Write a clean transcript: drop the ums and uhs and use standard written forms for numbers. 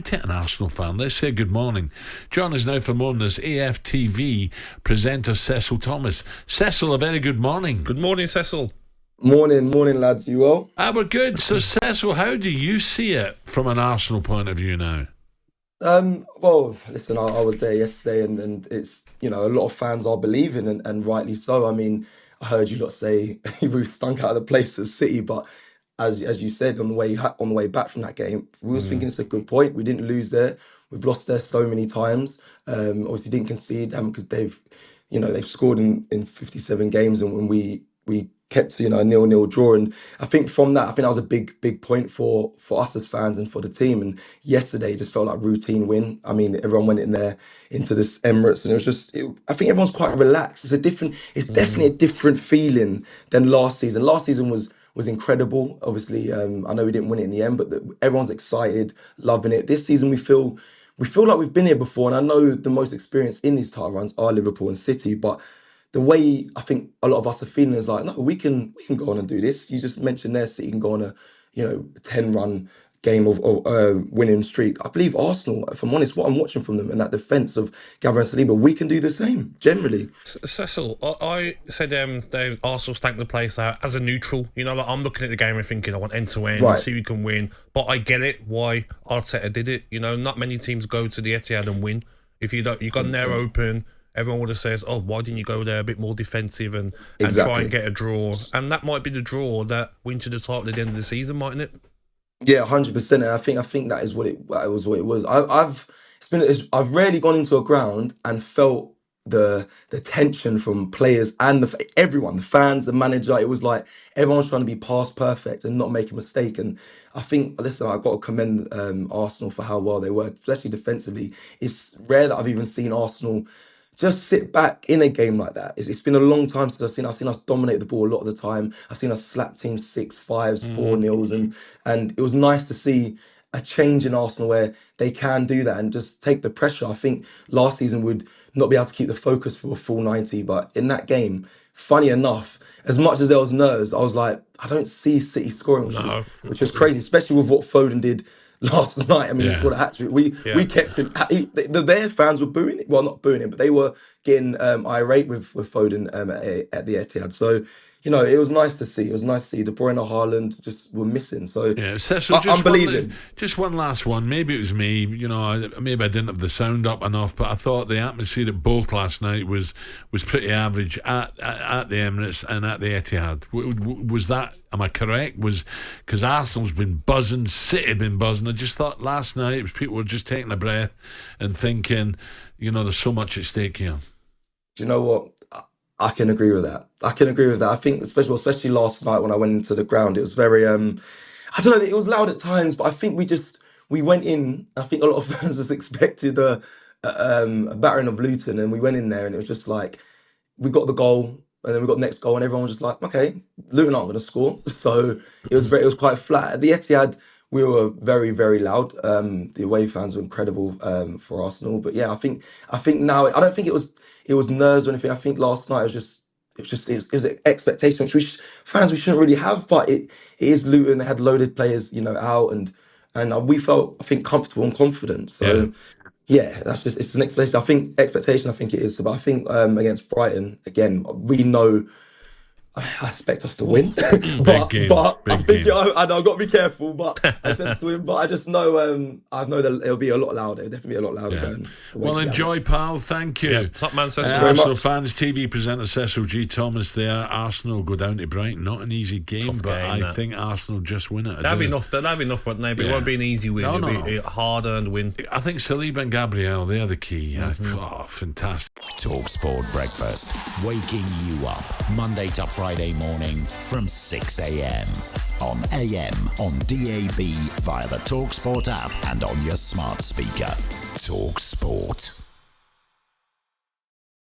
me take an Arsenal fan. Let's say good morning. John is now from on this AFTV presenter Cecil Thomas. Cecil, a very good morning. Good morning, Cecil. Morning, lads. You well? We're good. So, Cecil, how do you see it from an Arsenal point of view now? Well, listen, I was there yesterday, and it's, a lot of fans are believing, and rightly so. I mean, I heard you lot say we stunk out of the place at City, but as you said on the way back from that game, we was thinking it's a good point. We didn't lose there. We've lost there so many times. Obviously didn't concede because they've scored in 57 games, and when we kept a 0-0 draw. And I think from that, that was a big point for us as fans and for the team. And yesterday it just felt like routine win. I mean, everyone went in there into this Emirates, and it was just, I think everyone's quite relaxed. It's definitely a different feeling than last season. Last season was incredible. Obviously, I know we didn't win it in the end, but everyone's excited, loving it. This season we feel like we've been here before, and I know the most experienced in these title runs are Liverpool and City, but the way I think a lot of us are feeling is like, no, we can go on and do this. You just mentioned there, City can go on a 10-run game of winning streak. I believe Arsenal, if I'm honest, what I'm watching from them and that defence of Gabriel Saliba, we can do the same generally. Cecil, I said Arsenal stacked the place out as a neutral. Like I'm looking at the game and thinking I want end to end, see who can win. But I get it why Arteta did it. Not many teams go to the Etihad and win. If you got in there open, everyone would have said, oh, why didn't you go there a bit more defensive and try and get a draw? And that might be the draw that wins you the title at the end of the season, mightn't it? Yeah, 100%. And I think that is what it was. I've rarely gone into a ground and felt the tension from players and everyone, the fans, the manager. It was like everyone's trying to be past perfect and not make a mistake. And I think, listen, I've got to commend Arsenal for how well they were, especially defensively. It's rare that I've even seen Arsenal just sit back in a game like that. It's been a long time since I've seen us dominate the ball a lot of the time. I've seen us slap teams 6-5s, 4-0s, and it was nice to see a change in Arsenal where they can do that and just take the pressure. I think last season would not be able to keep the focus for a full 90, but in that game, funny enough, as much as there was nerves, I was like, I don't see City scoring, which is crazy, especially with what Foden did last night. I mean, he scored a hat-trick. We kept him. Their fans were booing it. Well, not booing him, but they were getting irate with Foden at the Etihad. So, it was nice to see. It was nice to see De Bruyne and Haaland just were missing. So, Cecil, I'm believing. Just one last one. Maybe it was me. Maybe I didn't have the sound up enough, but I thought the atmosphere at both last night was pretty average at the Emirates and at the Etihad. Was that? Am I correct? Because Arsenal's been buzzing, City had been buzzing. I just thought last night it was people were just taking a breath and thinking, there's so much at stake here. Do you know what? I can agree with that. I think especially last night when I went into the ground, it was very, I don't know, it was loud at times, but I think we went in, I think a lot of fans just expected a battering of Luton, and we went in there and it was just like, we got the goal, and then we got the next goal, and everyone was just like, okay, Luton aren't going to score. So it was quite flat. At the Etihad, we were very, very loud. The away fans were incredible for Arsenal. But yeah, I think now, I don't think it was nerves or anything. I think last night it was an expectation, which we shouldn't really have. But it is Luton. They had loaded players, out, and we felt, I think, comfortable and confident. So. Yeah, it's an expectation. I think it is. But I think against Brighton, again, we know I expect us to win. but I think I've got to be careful. But I expect us to win. But I just know I know that it'll be a lot louder. It'll definitely be a lot louder. Yeah. Well, enjoy, pal. Thank you. Yeah. Top man, Cecil. Arsenal fans, TV presenter Cecil Jee Thomas there. Arsenal go down to Brighton. Not an easy game, I think Arsenal just win it. That'd be enough, but it won't be an easy win. It'll be a hard-earned win. I think Saliba and Gabriel, they are the key. Fantastic. talkSPORT Breakfast, waking you up Monday to Friday morning from 6 a.m. on AM, on DAB, via the talkSPORT app and on your smart speaker. talkSPORT.